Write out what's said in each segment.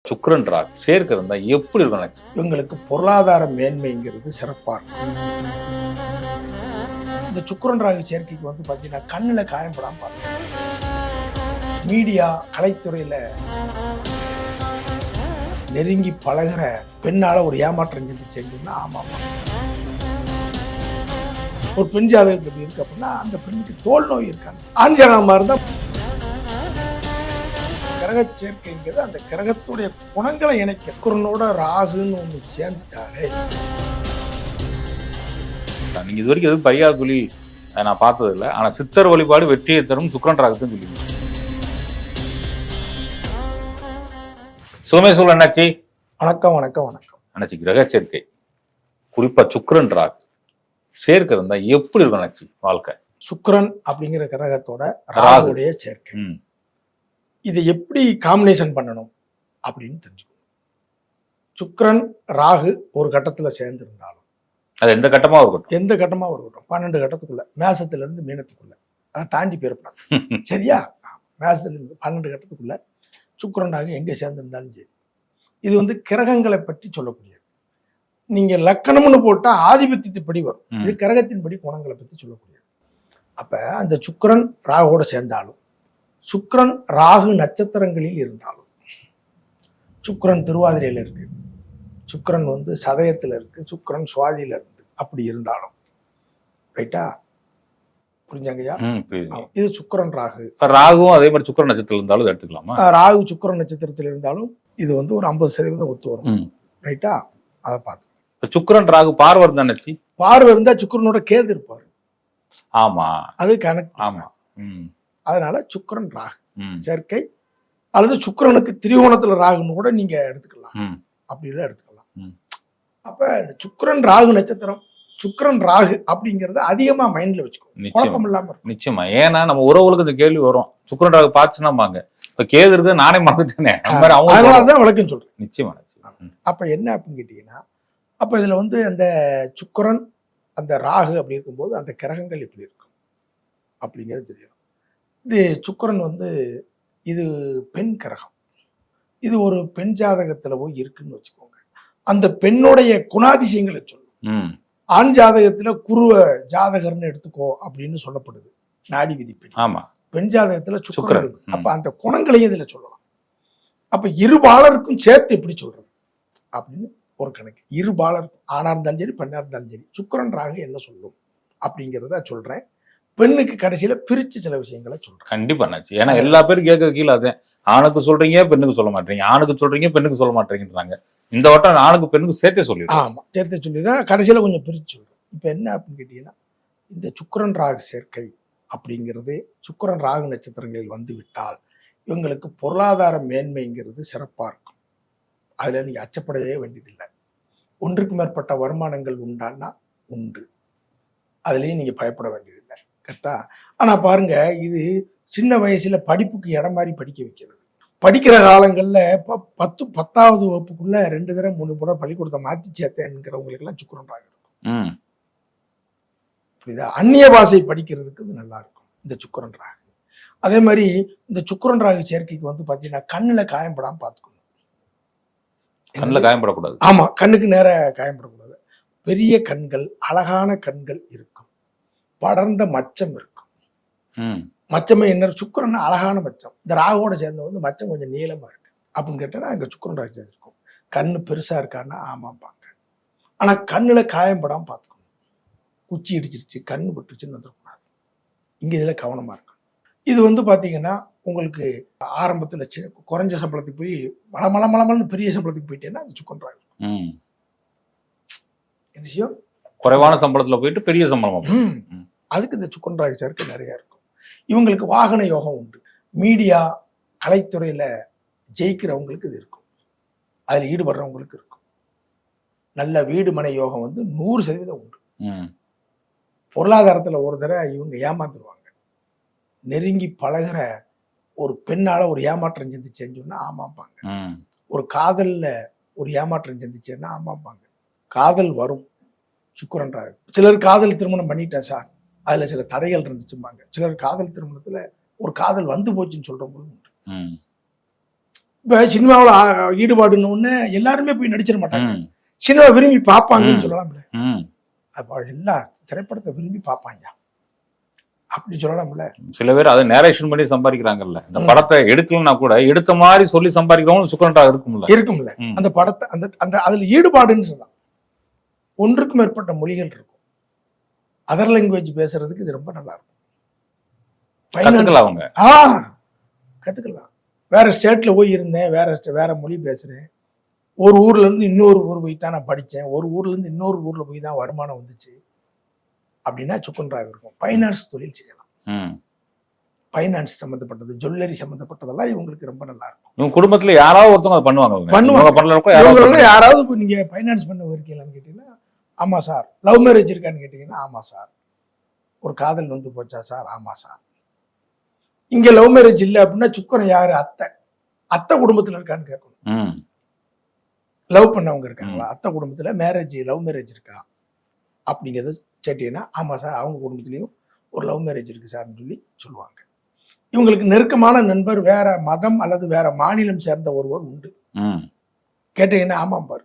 சுக்கிரன் ராகு சேர்க்கை இருந்தா எப்படி இருக்கும் நினைச்சு? இவங்களுக்கு பொருளாதார மேன்மைங்கிறது சிறப்பா இருக்கும். இந்த சுக்கிரன் ராகு சேர்க்கைக்கு வந்து பார்த்தீங்கன்னா கண்ணில் காயப்படாம பார்க்கணும். மீடியா கலைத்துறையில நெருங்கி பழகிற பெண்ணால ஒரு ஏமாற்றம் செஞ்சுன்னா ஆமாம். ஒரு பெண் ஜாதகத்தில் எப்படி இருக்கு அப்படின்னா அந்த பெண்ணுக்கு தோல் நோய் இருக்காங்க. ஆண் ஜாதகமா இருந்தா கிரக சேர்க்கைங்கிறது அந்த கிரகத்துடைய குணங்களை இணைக்க சுக்கிரனோட ராகுன்னு ஒன்று சேர்ந்துட்டாலே. நீங்க இது வரைக்கும் எதுவும் பையாக்குழி நான் பார்த்தது இல்லை. ஆனா சித்தர் வழிபாடு வெற்றியை தரும் சுக்கிரன் ராகத்தையும் சொல்லுவீங்க. சோமேஸ்வரன் அண்ணாச்சி வணக்கம். வணக்கம் வணக்கம் அண்ணாச்சி. கிரக சேர்க்கை குறிப்பா சுக்கிரன் ராகு சேர்க்கை இருந்தா எப்படி இருக்கும் அண்ணாச்சி வாழ்க்கை? சுக்கிரன் அப்படிங்கிற கிரகத்தோட ராகுடைய சேர்க்கை இதை எப்படி காம்பினேஷன் பண்ணணும் அப்படின்னு தெரிஞ்சுக்கணும். சுக்கிரன் ராகு ஒரு கட்டத்துல சேர்ந்து இருந்தாலும் அது எந்த கட்டமா இருக்கட்டும், எந்த கட்டமா இருக்கட்டும் 12 கட்டத்துக்குள்ள, மேசத்துல இருந்து மீனத்துக்குள்ள, அதை தாண்டி போயிடக்கூடாது. சரியா? மேசத்துல இருந்து 12 கட்டத்துக்குள்ள சுக்கிரன் ராகு எங்க சேர்ந்திருந்தாலும் சரி, இது வந்து கிரகங்களை பற்றி சொல்லக்கூடியது. நீங்க லக்கணம்னு போட்டா ஆதிபத்தியத்தின்படி வரும், இது கிரகத்தின்படி குணங்களை பற்றி சொல்லக்கூடியது. அப்ப அந்த சுக்கிரன் ராகுவோட சேர்ந்தாலும், சுக்கிரன் ராகு நட்சத்திரங்களில் இருந்தாலும், சுக்கிரன் திருவாதிரையில இருக்கு, சுக்கிரன் வந்து சதயத்துல இருக்கு, சுக்கிரன் சுவாதியில இருந்து அப்படி இருந்தாலும், ரைட்டா? புரிஞ்சாங்கய்யா? இது சுக்கிரன் ராகு. ராகுவும் அதே மாதிரி சுக்கிரன் நட்சத்திரத்தில் இருந்தாலும் எடுத்துக்கலாமா? ராகு சுக்கிரன் நட்சத்திரத்தில் இருந்தாலும் இது வந்து ஒரு 50% ஒத்து வரும். ரைட்டா? அதை பார்த்து சுக்கிரன் ராகு பார்வை இருந்தா நினைச்சு, பார்வை இருந்தா சுக்கிரனோட கேது இருப்பாரு. ஆமா, அது கனெக்ட். ஆமா. அதனால சுக்கிரன் ராகு சேர்க்கை, அல்லது சுக்கிரனுக்கு திரிகோணத்துல ராகுன்னு கூட நீங்க எடுத்துக்கலாம், அப்படிலாம் எடுத்துக்கலாம். அப்ப இந்த சுக்கிரன் ராகு நட்சத்திரம், சுக்கிரன் ராகு அப்படிங்கறத அதிகமா மைண்ட்ல வச்சுக்கோ, குழப்பம் இல்லாம. நிச்சயமா. ஏன்னா நம்ம உறவுகளுக்கு இந்த கேள்வி வரும், சுக்கிரன் ராகு பாச்சுனாங்க, இப்ப கேது இருக்கு நானே மறந்துட்டேனே, அதனாலதான் விளக்கம் சொல்றேன். நிச்சயமா. அப்ப என்ன அப்படின்னு கேட்டீங்கன்னா, அப்ப இதுல வந்து அந்த சுக்கிரன் அந்த ராகு அப்படி இருக்கும்போது அந்த கிரகங்கள் எப்படி இருக்கும் அப்படிங்கிறது தெரியும். இது சுக்கிரன் வந்து இது பெண் கிரகம், இது ஒரு பெண் ஜாதகத்துல போய் இருக்குன்னு வச்சுக்கோங்க, அந்த பெண்ணுடைய குணாதிசயங்களை சொல்லும். ஆண் ஜாதகத்துல குருவ ஜாதகர்னு எடுத்துக்கோ அப்படின்னு சொல்லப்படுது நாடி விதிப்பெண். ஆமா. பெண் ஜாதகத்துல சுக்கிரன், அப்ப அந்த குணங்களையும் இதுல சொல்லலாம். அப்ப இருபாலருக்கும் சேர்த்து எப்படி சொல்றது அப்படின்னு ஒரு கணக்கு. இருபாலருக்கும், ஆணா இருந்தாலும் சரி பெண்ணா இருந்தாலும் சரி, சுக்கிரன் ராகு என்ன சொல்லும் அப்படிங்கிறத சொல்றேன். பெண்ணுக்கு கடைசியில பிரிச்சு சில விஷயங்களை சொல்றேன். கண்டிப்பா நாச்சு. ஏன்னா எல்லா பேரும் கேட்க கீழே அதே, ஆணுக்கு சொல்றீங்க பெண்ணுக்கு சொல்ல மாட்டீங்க, ஆணுக்கு சொல்றீங்க பெண்ணுக்கு சொல்ல மாட்டேங்கிறாங்க. இந்த வட்டம் ஆணுக்கு பெண்ணுக்கு சேர்த்தே சொல்லிடுறேன். ஆமா, சேர்த்தே சொல்லிடுறேன். கடைசியில கொஞ்சம் பிரிச்சு சொல்றேன். இப்ப என்ன அப்படின்னு கேட்டீங்கன்னா, இந்த சுக்கிரன் ராகு சேர்க்கை அப்படிங்கிறது சுக்கிரன் ராகு நட்சத்திரங்களில் வந்து விட்டால் இவங்களுக்கு பொருளாதார மேன்மைங்கிறது சிறப்பா இருக்கும். அதுல நீங்க அச்சப்படவே வேண்டியதில்லை. ஒன்றுக்கு மேற்பட்ட வருமானங்கள் உண்டான்னா உண்டு, அதுலயும் நீங்க பயப்பட வேண்டியதில்லை. கரெக்டா? ஆனா பாருங்க, இது சின்ன வயசுல படிப்புக்கு இடம் மாதிரி படிக்க வைக்கிறது. படிக்கிற காலங்கள்ல 10வது வகுப்புக்குள்ள 2 தடவை 3 முறை பள்ளிக்கூடத்தை மாத்தி சேர்த்தேன்ங்கிறவங்களுக்கு எல்லாம் சுக்கிரன் ராகு இருக்கும். புரியுதா? அந்நிய பாஷை படிக்கிறதுக்கு இது நல்லா இருக்கும் இந்த சுக்கிரன் ராகு. அதே மாதிரி இந்த சுக்கிரன் ராகு சேர்க்கைக்கு வந்து பாத்தீங்கன்னா கண்ணுல காயப்படாம பாத்துக்கணும். கண்ணுல காயப்படக்கூடாது. ஆமா, கண்ணுக்கு நேர காயப்படக்கூடாது. பெரிய கண்கள், அழகான கண்கள் இருக்கும், படர்ந்த மச்சம் இருக்கும். மச்சமே என்ன? சுக்கிரன் அழகான மச்சம். இந்த ராகுவோட சேர்ந்த வந்து மச்சம் கொஞ்சம் நீளமா இருக்கு அப்படின்னு கேட்டா அங்க சுக்கிரன் ராகு சேர்ந்திருக்கும். கண்ணு பெருசா இருக்கான்னா ஆமாப்பாங்க. ஆனா கண்ணுல காயப்படாம பாத்துக்கணும். குச்சி இடிச்சிருச்சு, கண்ணு பட்டுருச்சுன்னு வந்துடக்கூடாது. இங்க இதுல கவனமா இருக்கணும். இது வந்து பாத்தீங்கன்னா உங்களுக்கு ஆரம்பத்துல குறைஞ்ச சம்பளத்துக்கு போய் மலமலமலமல்னு பெரிய சம்பளத்துக்கு போயிட்டேன்னா அது சுக்கிரன் ராகு. விஷயம் குறைவான சம்பளத்துல போயிட்டு பெரிய சம்பளம், அதுக்கு இந்த சுக்கிரன் ராகு சேர்க்கை நிறைய இருக்கும். இவங்களுக்கு வாகன யோகம் உண்டு. மீடியா கலைத்துறையில ஜெயிக்கிறவங்களுக்கு இது இருக்கும், அதுல ஈடுபடுறவங்களுக்கு இருக்கும். நல்ல வீடு மனை யோகம் வந்து 100% உண்டு. பொருளாதாரத்துல ஒரு தடவை இவங்க ஏமாந்துருவாங்க. நெருங்கி பழகிற ஒரு பெண்ணால ஒரு ஏமாற்றம் செஞ்சுன்னா ஆமாப்பாங்க. ஒரு காதல்ல ஒரு ஏமாற்றம் செஞ்சுச்சேன்னா ஆமாப்பாங்க. காதல் வரும் சுக்கிரன் ராகு. சிலர் காதல் திருமணம் பண்ணிட்டேன் சார், அதுல சில தடைகள் இருந்துச்சும்பாங்க. சிலர் காதல் திருமணத்துல ஒரு காதல் வந்து போச்சுன்னு சொல்றவங்களும் உண்டு. இப்போ சினிமாவில் ஈடுபாடுன்னு ஒன்று எல்லாருமே போய் நடிச்சிட மாட்டாங்க. ம், சினிமா விரும்பி பார்ப்பாங்கன்னு ம். சொல்லலாம்ல. ம். அப்போ எல்லா திரைப்படத்தை விரும்பி பார்ப்பாங்க அப்படி சொல்லலாம்ல. சில பேர் அதை நேரேஷன் பண்ணி சம்பாதிக்கிறாங்கல்ல. இந்த ம். படத்தை எடுக்கலன்னா கூட எடுத்த மாதிரி சொல்லி சம்பாதிக்கிறவங்க சுக்கரன்டா இருக்கும்ல. இருக்கும்ல. ம். அந்த படத்தை அந்த அந்த அதில் ஈடுபாடுன்னு சொல்லலாம். ஒன்றுக்கும் மேற்பட்ட மொழிகள் இருக்கும். அதர் லாங்குவேஜ் பேசுறதுக்கு இது ரொம்ப நல்லா இருக்கும். கத்துக்கலாம் அவங்க. கத்துக்கலாம். வேற ஸ்டேட்ல போய் இருந்தேன், வேற மொழி பேசுறேன். ஒரு ஊர்ல இருந்து இன்னொரு ஊர் போய் தான் நான் படித்தேன். ஒரு ஊர்ல இருந்து இன்னொரு ஊர்ல போய் தான் வருமானம் வந்துச்சு அப்படின்னா சுக்குன்றாக இருக்கும். ஃபைனான்ஸ் தொழில் செய்யலாம். ம். ஃபைனான்ஸ் சம்மந்தப்பட்டது, ஜுவல்லரி சம்மந்தப்பட்டதெல்லாம் இவங்களுக்கு ரொம்ப நல்லா இருக்கும். இவங்க குடும்பத்துல யாராவது ஒருத்தவங்க அதை பண்ணுவாங்க. பண்ணுவாங்க. இவங்க பண்ணலனாலும் யாராவது இவங்கள யாராவது இப்போ நீங்க ஃபைனான்ஸ் பண்ண இருக்கீங்களான்னு கேட்டீங்கன்னா ஆமா சார். லவ் மேரேஜ் இருக்கான்னு கேட்டீங்கன்னா ஆமா சார். ஒரு காதல் வந்து போச்சா சார்? ஆமா சார். இங்க லவ் மேரேஜ் இல்லை அப்படின்னா சுக்கரன் யாரு? அத்தை குடும்பத்துல இருக்கான்னு கேட்கணும். ம். லவ் பண்ணவங்க இருக்காங்களா? அத்தை குடும்பத்துல லவ் மேரேஜ் இருக்கா அப்படிங்கிறத கேட்டீங்கன்னா ஆமா சார், அவங்க குடும்பத்திலையும் ஒரு லவ் மேரேஜ் இருக்கு சார்னு சொல்லுவாங்க. இவங்களுக்கு நெருக்கமான நண்பர் வேற மதம் அல்லது வேற மாநிலம் சேர்ந்த ஒருவர் உண்டு. ம். கேட்டீங்கன்னா ஆமாம் பாரு.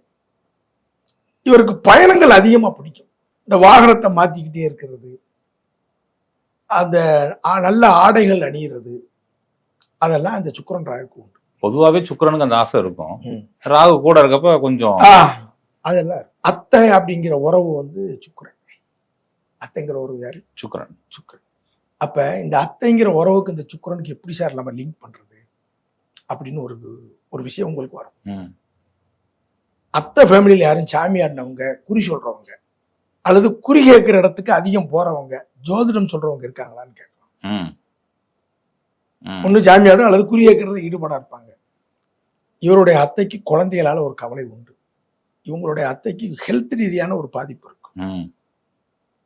இவருக்கு பயணங்கள் அதிகமா பிடிக்கும். இந்த வாகனத்தை மாத்திக்கிட்டே இருக்கிறது, அந்த நல்ல ஆடைகள் அணியிறது, அதெல்லாம் அந்த சுக்கிரன் ராகுக்கு உண்டு. பொதுவாவே சுக்கிரனுக்கு அந்த ஆசை இருக்கும். ம். ராகு கூட இருக்கப்ப கொஞ்சம் அதெல்லாம் இருக்கு. அத்தை அப்படிங்கிற உறவு வந்து சுக்கிரன். அத்தைங்கிற உறவு யாரு? சுக்கிரன். சுக்கிரன். அப்ப இந்த அத்தைங்கிற உறவுக்கு இந்த சுக்கிரனுக்கு எப்படி சார் நம்ம லிங்க் பண்றது அப்படின்னு ஒரு விஷயம் உங்களுக்கு வரும். ம். அத்தை ஃபேமிலியில யாரும் சாமியாடினவங்க, குறி சொல்றவங்க அல்லது குறி கேட்கிற இடத்துக்கு அதிகம் போறவங்க, ஜோதிடம் சொல்றவங்க இருக்காங்களான்னு கேட்கலாம். ம். ம். ஒண்ணு சாமியாடும் அல்லது குறி கேட்கறது ஈடுபாடா இருப்பாங்க. இவருடைய அத்தைக்கு குழந்தைகளால ஒரு கவலை உண்டு. இவங்களுடைய அத்தைக்கு ஹெல்த் ரீதியான ஒரு பாதிப்பு இருக்கும். ம்.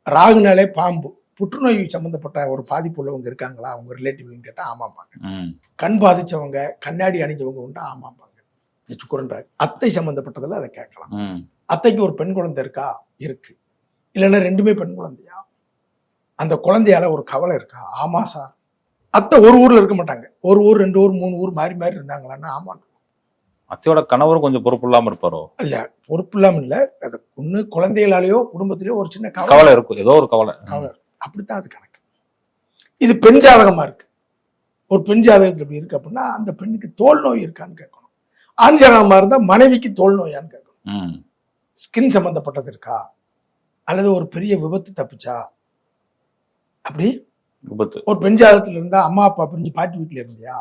ராகுனாலே பாம்பு, புற்றுநோய் சம்பந்தப்பட்ட ஒரு பாதிப்பு உள்ளவங்க இருக்காங்களா அவங்க ரிலேட்டிவ்னு கேட்டா ஆமாப்பாங்க. ம். கண் பாதிச்சவங்க, கண்ணாடி அணிஞ்சவங்க உண்டு, ஆமாப்பாங்க. இந்த சுக்கிரன் ராகு அத்தை சம்பந்தப்பட்டதில் அதை கேட்கலாம். ம். அத்தைக்கு ஒரு பெண் குழந்தை இருக்கா? இருக்கு. இல்லைன்னா ரெண்டுமே பெண் குழந்தையா? அந்த குழந்தையால ஒரு கவலை இருக்கா? ஆமா சார். அத்தை ஒரு ஊர்ல இருக்க மாட்டாங்க. ஒரு ஊர், 2 ஊர், 3 ஊர் மாறி மாறி இருந்தாங்களான்னா ஆமா. அத்தையோட கணவரும் கொஞ்சம் பொறுப்பு இல்லாம இருப்பாரோ? இல்ல, பொறுப்பு இல்லாம இல்ல. அது ஒண்ணு குழந்தைகளாலேயோ குடும்பத்திலேயோ ஒரு சின்ன கவலை இருக்கும். ஏதோ ஒரு கவலை. கவலை அப்படித்தான் அது கணக்கு. இது பெண் ஜாதகமா இருக்கு. ஒரு பெண் ஜாதகத்தில் இப்படி இருக்கு அப்படின்னா அந்த பெண்ணுக்கு தோல் நோய் இருக்கான்னு கேட்கணும். ஆண் ஜாதகமா இருந்தா மனைவிக்கு தோல் நோயான்னு கேட்கணும். ம். ஸ்கின் சம்பந்தப்பட்டது இருக்கா அல்லது ஒரு பெரிய விபத்து தப்பிச்சா? அப்படி விபத்து. ஒரு பெண் ஜாதகத்துல இருந்தா அம்மா அப்பா பிரிஞ்சு பாட்டி வீட்டுல இருந்தியா?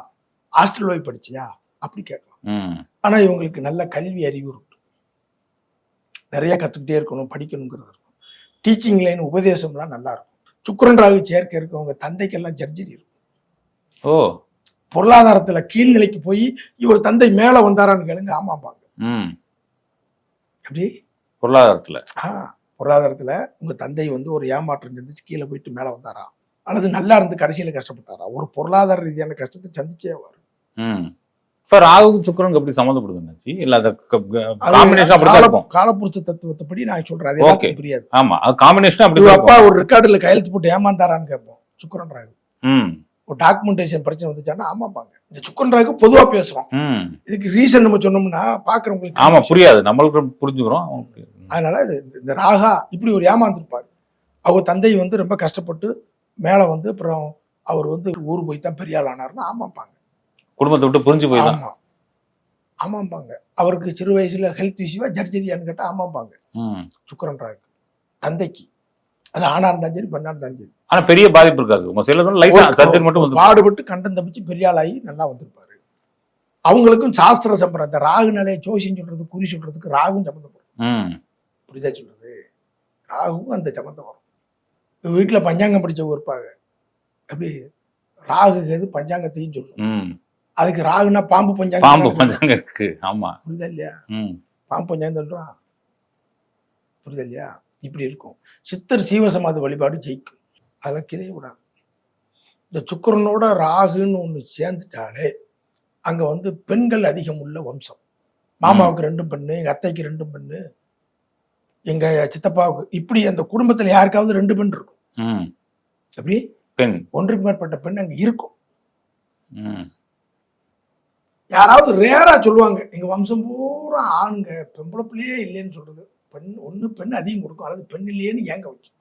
ஹாஸ்டல் போய் படிச்சியா? அப்படி கேட்கலாம். ம். ஆனா இவங்களுக்கு நல்ல கல்வி அறிவு இருக்கு. நிறைய கத்துக்கிட்டே இருக்கணும், படிக்கணுங்கிறது இருக்கும். டீச்சிங் லைன் உபதேசம்லாம் நல்லா இருக்கும். சுக்கிரன் ராகு சேர்க்கை இருக்கவங்க தந்தைக்கெல்லாம் ஜர்ஜரி இருக்கும். ஓ. பொருளாதாரத்துல கீழ்நிலைக்கு போய் இவர் தந்தை மேல வந்தாரான்னு கேளுங்க ஆமாப்பாங்க. ம். எப்படி பொருளாதாரத்துல. பொருளாதாரத்துல உங்க தந்தை வந்து ஒரு ஏமாற்றம் சந்திச்சு கீழே போயிட்டு மேல வந்தாரா அல்லது நல்லா இருந்து கடைசியில கஷ்டப்பட்டாரா? ஒரு பொருளாதார ரீதியான கஷ்டத்தை சந்திச்சே வரும். ம். இப்ப ராகுக்கு சுக்கிரனுக்கு எப்படி சம்மந்தப்படுதுன்னாச்சு? இல்ல அது காம்பினேஷன் அப்படிதான் இருக்கும். காலப்புருஷ தத்துவத்தைப்படி நான் சொல்றேன். அது எல்லாத்துக்கும் புரியாது. ஆமா, அது காம்பினேஷன் அப்படி இவங்க இருக்கும். அப்பா ஒரு ரெக்கார்டுல கையெழுத்து போட்டு ஏமாந்தாரான்னு கேட்போம். சுக்கிரன் ராகு. ம். ஒரு டாக்குமெண்டேஷன் பிரச்சனை வந்துச்சான்னா ஆமாப்பாங்க. இந்த சுக்கிரன் ராகு பொதுவா பேசுறோம். ம். இதுக்கு ரீசன் நம்ம சொன்னோம்னா பாக்குறவங்களுக்கு ஆமா, புரியாது. நம்மளுக்கு புரிஞ்சுக்கிறோம். அதனால இந்த ராகா இப்படி ஒரு ஏமாந்துருப்பாரு. அவங்க தந்தை வந்து ரொம்ப கஷ்டப்பட்டு மேல வந்து அப்புறம் அவர் வந்து ஊர் போய் தான் பெரிய ஆள் ஆனாருன்னா ஆமாப்பாங்க. குடும்பத்தை விட்டு புரிஞ்சு போய் தான். ஆமா ஆமாப்பாங்க. அவருக்கு சிறு வயசுல ஹெல்த் இஷ்யூவா ஜர்ஜரியான்னு கேட்டா ஆமாப்பாங்க. ம். சுக்கிரன் ராகு தந்தைக்கு அது ஆணா இருந்தாலும் சரி பெண்ணா இருந்தாலும் சரி ஆனா பெரிய பாதிப்பு இருக்காது. உங்க சில லைட்டா சர்ஜரி மட்டும் வந்து பாடுபட்டு கண்டம் தப்பிச்சு பெரிய ஆளாகி நல்லா வந்திருப்பாரு. அவங்களுக்கும் சாஸ்திர சம்பிரதாயம் ராகு நிலையை ஜோசியம் சொல்றது குறி சொல்றதுக்கு ராகும் சம்மந்தப்படும். ம். புரிதா சொல்றது? ராகுவும் அந்த சம்மந்தம் வரும். இப்போ வீட்டுல பஞ்சாங்கம் படிச்சவங்க இருப்பாங்க. எப்படி ராகு எது பஞ்சாங்கத்தையும் சொல்லும். ம். அதுக்கு ராகுனா பாம்பு பாம்பு பஞ்சாங்கம் பஞ்சாங்க இருக்கு. ஆமா. புரியுதா இல்லையா? ம். பாம்பு பஞ்சாங்கம் சொல்றான். புரியுதா இல்லையா? இப்படி இருக்கும். சித்தர் சீவசமாதி வழிபாடு ஜெயிக்கும். அதெல்லாம் கிளைய விடாது. இந்த சுக்கிரனோட ராகுன்னு ஒண்ணு சேர்ந்துட்டாலே அங்க வந்து பெண்கள் அதிகம் உள்ள வம்சம். மாமாவுக்கு 2 பெண்ணு, எங்க அத்தைக்கு 2 பெண்ணு, எங்க சித்தப்பாவுக்கு இப்படி அந்த குடும்பத்துல யாருக்காவது 2 பெண் இருக்கும். ம். அப்படி பெண். ஒன்றுக்கு மேற்பட்ட பெண் அங்க இருக்கும். ம். யாராவது ரேரா சொல்லுவாங்க எங்க வம்சம் பூரா ஆணுங்க, பொம்பளை பிள்ளையே இல்லைன்னு சொல்றது. பெண் அதிகம் கொடுக்கும், அல்லது பெண் இல்லையேன்னு ஏங்க வைக்கும்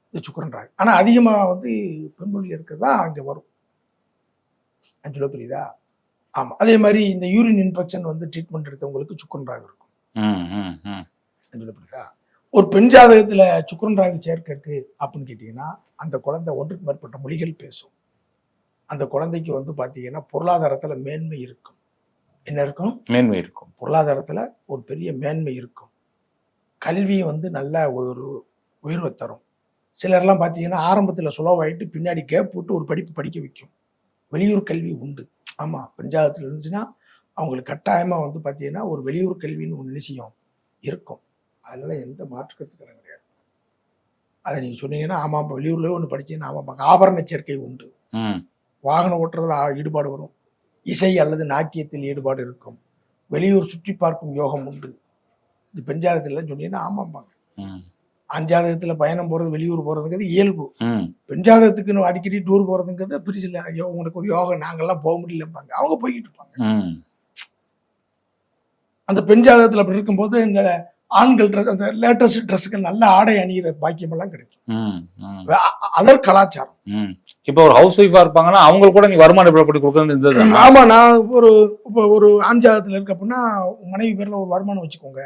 இந்த சுக்கிரன் ராகு. ஆனா அதிகமா வந்து பெண் புள்ளி இருக்கிறதா அங்க வரும். சொல்ல புரியுதா? ஆமா. அதே மாதிரி இந்த யூரின் இன்ஃபெக்ஷன் வந்து ட்ரீட்மெண்ட் எடுத்தவங்களுக்கு சுக்கிரன் ராகு இருக்கும். சொல்ல புரியுதா? ஒரு பெண் ஜாதகத்துல சுக்கிரன் ராகு சேர்க்கை இருக்கு அப்படின்னு கேட்டீங்கன்னா, அந்த குழந்தை ஒன்றுக்கு மேற்பட்ட மொழிகள் பேசும். அந்த குழந்தைக்கு வந்து பாத்தீங்கன்னா பொருளாதாரத்துல மேன்மை இருக்கும். என்ன இருக்கும்? மேன்மை இருக்கும். பொருளாதாரத்துல ஒரு பெரிய மேன்மை இருக்கும். கல்வி வந்து நல்ல ஒரு உயர்வை தரும். சிலர்லாம் பார்த்தீங்கன்னா ஆரம்பத்தில் சுலவாயிட்டு பின்னாடி கேப் போட்டு ஒரு படிப்பு படிக்க வைக்கும். வெளியூர் கல்வி உண்டு. ஆமாம், பஞ்சாயத்தில் இருந்துச்சுன்னா அவங்களுக்கு கட்டாயமாக வந்து பார்த்தீங்கன்னா ஒரு வெளியூர் கல்வின்னு ஒரு நிச்சயம் இருக்கும். அதனால எந்த மாற்றுக்கிறதுக்கு கிடையாது. அதை நீங்கள் சொன்னீங்கன்னா ஆமாம், இப்போ வெளியூர்லேயே ஒன்று படிச்சீங்கன்னா ஆமாம், ஆபரண சேர்க்கை உண்டு. வாகனம் ஓட்டுறதுல ஈடுபாடு வரும். இசை அல்லது நாட்டியத்தில் ஈடுபாடு இருக்கும். வெளியூர் சுற்றி பார்க்கும் யோகம் உண்டு. இது பெஞ்சாதத்தில் சொன்னீங்கன்னா ஆமாம்பாங்க. ஆஞ்சாதகத்துல பயணம் போறது, வெளியூர் போறதுங்கிறது இயல்பு. பெஞ்சாதகத்துக்கு அடிக்கடி டூர் போறதுங்கிறது பிரிச்சில்ல. ஐயோ உங்களுக்கு ஒரு யோகம், நாங்கெல்லாம் போக முடியலப்பாங்க. அவங்க போய்கிட்டு இருப்பாங்க. அந்த பெஞ்சாதகத்துல அப்படி இருக்கும்போது இந்த ஆண்கள் ட்ரெஸ், அந்த லேட்டஸ்ட் ட்ரெஸ்ஸுக்கு நல்ல ஆடை அணிகிற பாக்கியம் எல்லாம் கிடைக்கும். அதர் கலாச்சாரம். இப்போ ஒரு ஹவுஸ் ஒய்ஃபா இருப்பாங்கன்னா அவங்களுக்கு கூட நீ வருமான எப்படி கொடுக்கறது? ஆமா, நான் ஒரு ஆஞ்சாதகத்துல இருக்க அப்படின்னா மனைவி பேர்ல ஒரு வருமானம் வச்சுக்கோங்க,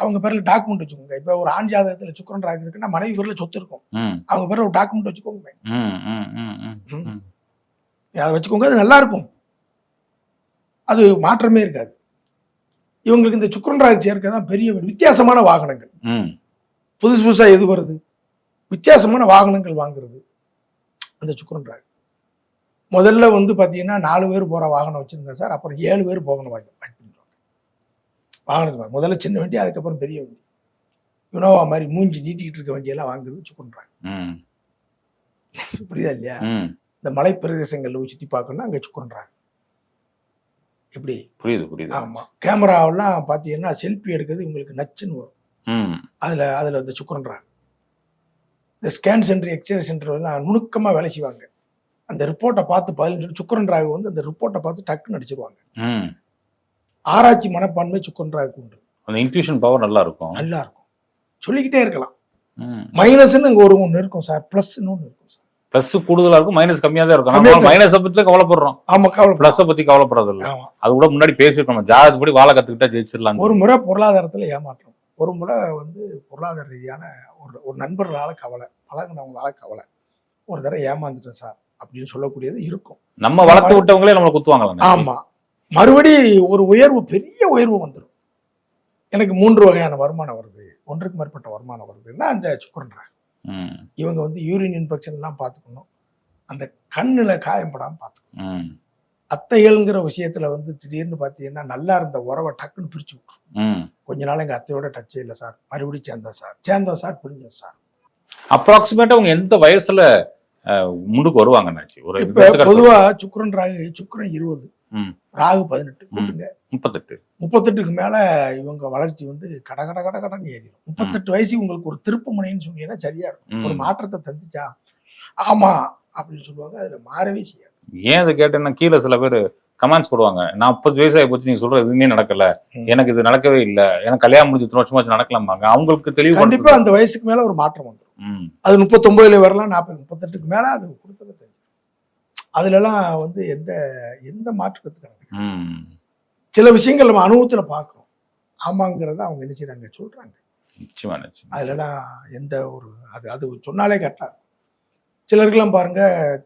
அவங்க பேர்ல டாக்குமெண்ட் வச்சுக்கோங்க. இப்ப ஒரு ஆண் ஜாதகத்துல சுக்கிரன் ராகு இருக்குன்னா மனைவி பேர்ல சொத்து இருக்கும், அவங்க பேர்ல ஒரு டாக்குமெண்ட் வச்சுக்கோங்க. அதை வச்சுக்கோங்க, அது நல்லா இருக்கும், அது மாற்றமே இருக்காது. இவங்களுக்கு இந்த சுக்கிரன் ராகு சேர்க்க தான் பெரிய வித்தியாசமான வாகனங்கள், புதுசு புதுசா எது வருது, வித்தியாசமான வாகனங்கள் வாங்குறது அந்த சுக்கிரன் ராகு. முதல்ல வந்து பாத்தீங்கன்னா 4 பேர் போற வாகனம் வச்சிருந்தேன் சார், அப்புறம் 7 பேர் போகணும் வாங்கி வாகனத்து முதல்ல சின்ன வண்டி, அதுக்கப்புறம் பெரிய வண்டி, யுனோவா மாதிரி மூஞ்சி நீட்டிக்கிட்டு இருக்க வண்டியெல்லாம் வாங்குறது சுக்கிரன். புரியுதா இல்லையா? இந்த மலை பிரதேசங்கள்ல சுற்றி பார்க்கணும்னா அங்கே சுக்கிரன். எப்படி? புரியுது. ஆமா, கேமராவெல்லாம் பார்த்தீங்கன்னா செல்ஃபி எடுக்கிறது உங்களுக்கு நச்சுன்னு வரும். அதுல இந்த சுக்கிரன், இந்த ஸ்கேன் சென்டர், எக்ஸ்ரே சென்டர் எல்லாம் நுணுக்கமா வேலை செய்வாங்க. அந்த ரிப்போர்ட்டை பார்த்து 15 சுக்கிரன் ராகு வந்து அந்த ரிப்போர்ட்டை பார்த்து டக்குன்னு அடிச்சிருவாங்க. ஆராய்ச்சி மனப்பான்மை சுக்கிரன் ராகுக்கு உண்டு. அந்த இன்ட்யூஷன் பவர் நல்லா இருக்கும். சொல்லிக்கிட்டே இருக்கலாம். மைனஸ்ன்னு அங்கே ஒன்று இருக்கும் சார், பிளஸ்ன்னு ஒன்று இருக்கும் சார். பிளஸ் கூடுதலா இருக்கும், மைனஸ் கம்மியா தான் இருக்கும். மைனஸை பத்தி கவலைப்படுறோம். ஆமா, பிளஸை பத்தி கவலைப்படுறது இல்லை. அது கூட முன்னாடி பேசிருக்கோம், ஜாதகப்படி வாழ கத்துக்கிட்டா ஜெயிச்சிடலாம். ஒரு முறை பொருளாதாரத்துல ஏமாற்றம், ஒரு முறை வந்து பொருளாதார ரீதியான ஒரு நண்பர்களால கவலை, பழகினவங்களால கவலை, ஒரு தடவை ஏமாந்துட்டேன் சார் அப்படின்னு சொல்லக்கூடியது இருக்கும். நம்ம வளர்த்து விட்டவங்களே நம்மளை குத்துவாங்களா? ஆமா, மறுபடி ஒரு உயர்வு, பெரிய உயர்வு வந்துடும். எனக்கு 3 வகையான வருமானம் வருது, ஒன்றுக்கு மேற்பட்ட வருமானம் வருதுன்னா அந்த சுக்கிரன் ராகு. இவங்க வந்து யூரின் இன்ஃபெக்ஷன் எல்லாம் பார்த்துக்கணும், அந்த கண்ணுல காயப்படாமல் பார்த்துக்கணும். அத்தைகள்ங்கிற விஷயத்துல வந்து திடீர்னு பார்த்தீங்கன்னா நல்லா இருந்த உறவை டக்குன்னு பிரிச்சு விட்டுரும். கொஞ்ச நாள் எங்க அத்தையோட டச்சே இல்லை சார், மறுபடியும் சேர்ந்தோம் சார், புரிஞ்சோம் சார். அப்ராக்சிமேட்டா அவங்க எந்த வயசுல முன்னுக்கு வருவாங்கன்னாச்சு? ஒரு பொதுவா சுக்கிரன் ராகு, சுக்கிரன் 20, ராகு 18, கூட்டுங்க 38க்கு மேல இவங்க வளர்ச்சி வந்து கடன்னு ஏறிடும். 38 வயசு உங்களுக்கு ஒரு திருப்பு முனைன்னு சொன்னீங்கன்னா சரியா இருக்கும். ஒரு மாற்றத்தை தந்துச்சா ஆமா அப்படின்னு சொல்லுவாங்க, அதுல மாறவே செய்யாது. ஏன் அதை கேட்டேன்னா கீழே சில பேர் கமெண்ட்ஸ் போடுவாங்க, 40 வயசு ஆகி போச்சு, நீங்க சொல்ற எதுவுமே நடக்கல, எனக்கு இது நடக்கவே இல்லை, எனக்கு கல்யாணம் முடிஞ்சு 3 வருஷமாச்சு நடக்கலாமாங்க. அவங்களுக்கு தெளிவு கண்டிப்பா அந்த வயசுக்கு மேல ஒரு மாற்றம் வந்துடும். அது 39ல வரலாம், 40, 38க்கு மேல அது கொடுத்தது தெரியும். அதுல எல்லாம் வந்து எந்த மாற்றத்துக்கு சில விஷயங்கள் நம்ம அனுபவத்துல பார்க்கிறோம். ஆமாங்கிறத அவங்க என்ன செய்யறாங்க, சொல்றாங்க. அதுலலாம் எந்த ஒரு அது சொன்னாலே கரெக்டா. சிலருக்கெல்லாம் பாருங்க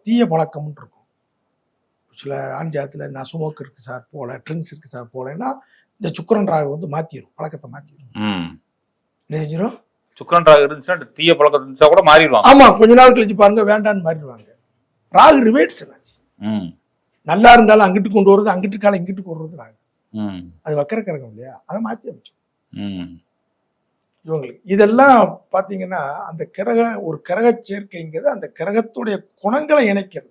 தீய பழக்கம்னு இருக்கும். சில ஆண் ஜாதத்துல நான் ஸ்மோக் இருக்கு சார் போல, ட்ரிங்க்ஸ் இருக்கு சார் போலன்னா இந்த சுக்கிரன் ராகு வந்து மாத்திரும், பழக்கத்தை மாத்திரும். நினைஞ்சிரும். சுக்கிரன் ராகு இருந்துச்சுன்னா தீய பழக்கம் இருந்துச்சா கூட மாறிடுவாங்க. ஆமா, கொஞ்ச நாள் கழிச்சு பாருங்க வேண்டான்னு மாறிடுவாங்க. ராகு ரிவேட்ஸ் என்னாச்சு, நல்லா இருந்தாலும் அங்கிட்டு கொண்டு வருது, அங்கிட்டு காலம் இங்கிட்டு கொண்டு வருது ராகு. அது வக்கரக்கரகம் இல்லையா, அதை மாத்தி அமைச்சு இவங்களுக்கு. இதெல்லாம் பாத்தீங்கன்னா அந்த ஒரு கிரக சேர்க்கைங்கிறது அந்த கிரகத்துடைய குணங்களை இணைக்கிறது.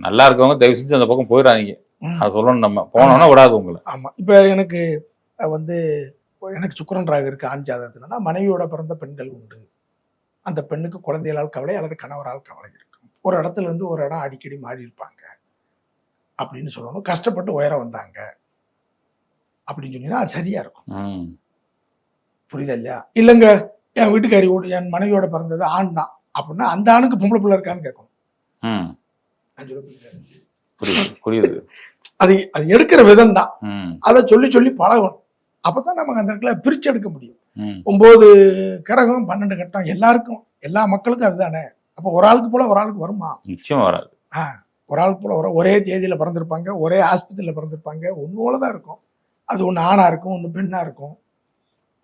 நல்லா இருக்கவங்க தயவு செஞ்சு அந்த பக்கம் போயிடாதீங்க, அது சொல்லணும். நம்ம போனோம்னா விடாது உங்களை. ஆமா, இப்ப எனக்கு வந்து சுக்கிரன் ராகு இருக்கு ஆண் ஜாதகத்துலன்னா மனைவியோட பிறந்த பெண்கள் உண்டு. அந்த பெண்ணுக்கு குழந்தைகளால் கவலை அல்லது கணவரால் கவலை இருக்கும். ஒரு இடத்துல இருந்து ஒரு இடம் அடிக்கடி மாறி இருப்பாங்க. அப்படின்னு சொல்லணும். கஷ்டப்பட்டு உயர வந்தாங்க அப்படின்னு சொன்னீங்கன்னா அது சரியா இருக்கும். ம். புரியுதா இல்லையா? இல்லைங்க என் வீட்டுக்காரியோட என் மனைவியோட பிறந்தது ஆண் தான் அப்படின்னா அந்த ஆணுக்கு பொம்பளை பிள்ளை இருக்கான்னு கேட்கணும். ம். நான் சொல்ல புரியுதா? புரியுது புரியுது. அது அது எடுக்கிற விதம் தான். ம். அதை சொல்லி சொல்லி பழகணும். அப்பதான் நமக்கு அந்த இடத்துல பிரிச்சு எடுக்க முடியும். ம். 9 கிரகம் 12 கட்டம் எல்லாருக்கும் எல்லா மக்களுக்கும் அதுதானே. அப்போ ஒரு ஆளுக்கு போல ஒரு ஆளுக்கு வருமா? நிச்சயமா வராது. ஒரு ஆளுக்கு போல ஒரே தேதியில பிறந்திருப்பாங்க, ஒரே ஆஸ்பத்திரியில பிறந்திருப்பாங்க, ஒன்று போலதான் இருக்கும். அது ஒன்று ஆணா இருக்கும், ஒன்று பெண்ணா இருக்கும்.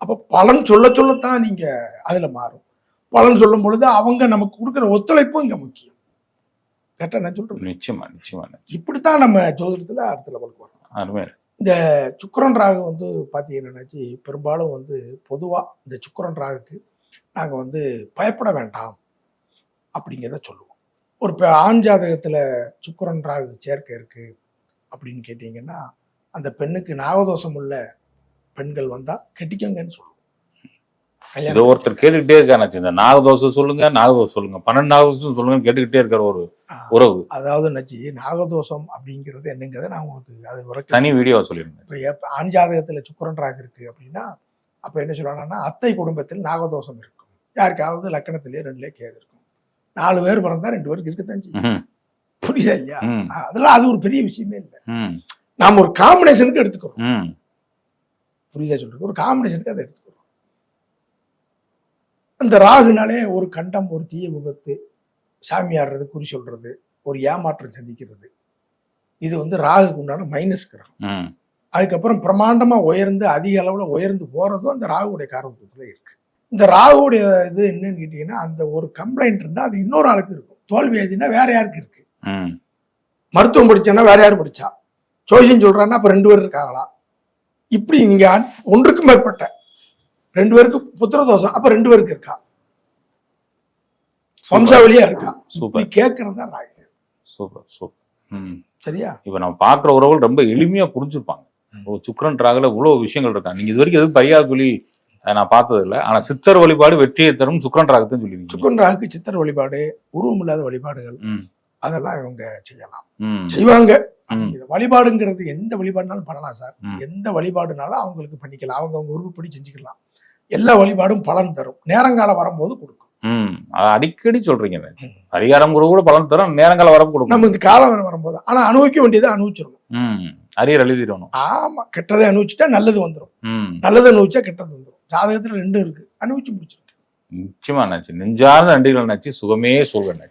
அப்போ பலன் சொல்ல சொல்லத்தான் நீங்க அதுல மாறும். பலன் சொல்லும் பொழுது அவங்க நமக்கு கொடுக்குற ஒத்துழைப்பும் இங்க முக்கியம். கரெக்டா நான் சொல்றேன். நிச்சயமா நிச்சயமா. இப்படித்தான் நம்ம ஜோதிடத்துல அடுத்த லெவலுக்கு வரும். அருமை. இந்த சுக்கிரன் ராகு வந்து பார்த்தீங்கன்னாச்சு பெரும்பாலும் வந்து பொதுவாக இந்த சுக்கிரன் ராகுக்கு நாங்கள் வந்து பயப்பட வேண்டாம் அப்படிங்கிறத சொல்லுவோம். ஒரு ஆண் ஜாதகத்தில் சுக்கிரன் ராகு சேர்க்கை இருக்குது அப்படின்னு கேட்டிங்கன்னா அந்த பெண்ணுக்கு நாகதோஷம் உள்ள பெண்கள் வந்தால் கெட்டிக்கங்கன்னு சொல்லுவோம். இது ஒருத்தர் கேட்டுக்கிட்டே இருக்காச்சு, இந்த நாகதோஷம் சொல்லுங்க, நாகதோஷம் சொல்லுங்க, 12 நாகதோஷம் சொல்லுங்க கேட்டுக்கிட்டே இருக்கிற ஒரு உறவு. அதாவது நச்சு நாகதோஷம் அப்படிங்கிறது என்னங்கிறத நான் உங்களுக்கு அது தனி வீடியோ சொல்லிருந்தேன். இப்போ ஆண் ஜாதகத்தில் சுக்கிரன் ராகு இருக்கு அப்படின்னா அப்போ என்ன சொல்றாங்கன்னா அத்தை குடும்பத்தில் நாகதோஷம் இருக்கும். யாருக்காவது லக்கணத்திலேயே 2லே கேது இருக்கும். 4 பேர் பிறந்தா 2 பேருக்கு இருக்கத்தான் செய்யும். புரியுதா இல்லையா? அதெல்லாம் அது ஒரு பெரிய விஷயமே இல்லை. நாம ஒரு காம்பினேஷனுக்கு எடுத்துக்கிறோம். புரியுதா சொல்றது? ஒரு காம்பினேஷனுக்கு அதை எடுத்துக்கிறோம். அந்த ராகுனாலே ஒரு கண்டம், ஒரு தீய விபத்து, சாமி ஆடுறது, குறி சொல்றது, ஒரு ஏமாற்றம் சந்திக்கிறது, இது வந்து ராகுக்கு உண்டான மைனஸ் கிரகம். அதுக்கப்புறம் பிரமாண்டமா உயர்ந்து அதிக அளவுல உயர்ந்து போறதும் அந்த ராகுடைய காரணத்துல இருக்கு. இந்த ராகுடைய இது என்னன்னு கேட்டீங்கன்னா அந்த ஒரு கம்ப்ளைண்ட் இருந்தா அது இன்னொரு ஆளுக்கு இருக்கும். தோல்வி எதுனா வேற யாருக்கு இருக்கு? மருத்துவம் படிச்சானா வேற யாரு படிச்சா? ஜோசியம் சொல்றான்னா அப்ப 2 பேர் இருக்காங்களா? இப்படி நீங்க ஒன்றுக்கும் மேற்பட்ட 2 பேருக்கு புத்திரதோஷம் அப்ப 2 பேருக்கு இருக்கா? வம்சாவளியா இருக்கா? சூப்பர். கேட்கறதா ராகு. Super super. சரியா? இப்ப நம்ம பாக்குற உறவுகள் ரொம்ப எளிமையா புரிஞ்சுப்பாங்க. சுக்கிரன் ராகுல இவ்வளவு விஷயங்கள் இருக்கா. நீங்க இது வரைக்கும் எதுவும் பரிகாரம் சொல்லி நான் பார்த்தது இல்லை. ஆனா சித்தர் வழிபாடு வெற்றியை தரும் சுக்கிரன் ராகுன்னு சொல்லி. சுக்கிரன் ராகுக்கு சித்தர் வழிபாடு, உருவம் இல்லாத வழிபாடுகள் அதெல்லாம் இவங்க செய்யலாம், செய்வாங்க. வழிபாடுங்கிறது எந்த வழிபாடுனாலும் பண்ணலாம் சார். எந்த வழிபாடுனாலும் அவங்களுக்கு பண்ணிக்கலாம். அவங்க உருவப்படி செஞ்சுக்கலாம். எல்லா வழிபாடும் பலன் தரும். நேரங்காலம் வரும்போது கொடுக்கும். அடிக்கடி சொல்றீங்க. பரிகாரம் கூட பலன் தரும், நேரங்காலம் வர கொடுக்கும். நம்ம இந்த காலம் வரும்போது ஆனா அனுபவிக்க வேண்டியதை அனுபவிச்சிடணும். அரியர் எழுதிடணும். ஆமா, கெட்டதை அனுபவிச்சுட்டா நல்லது வந்துடும். நல்லது அனுபவிச்சா கெட்டது வந்துடும். ஜாதகத்துல 2 இருக்கு, அனுபவிச்சு முடிச்சிருக்கு. நிச்சயமா நினைச்சு நெஞ்சார்ந்த நன்றிகள் நினைச்சு சுகமே சொல்வேன்.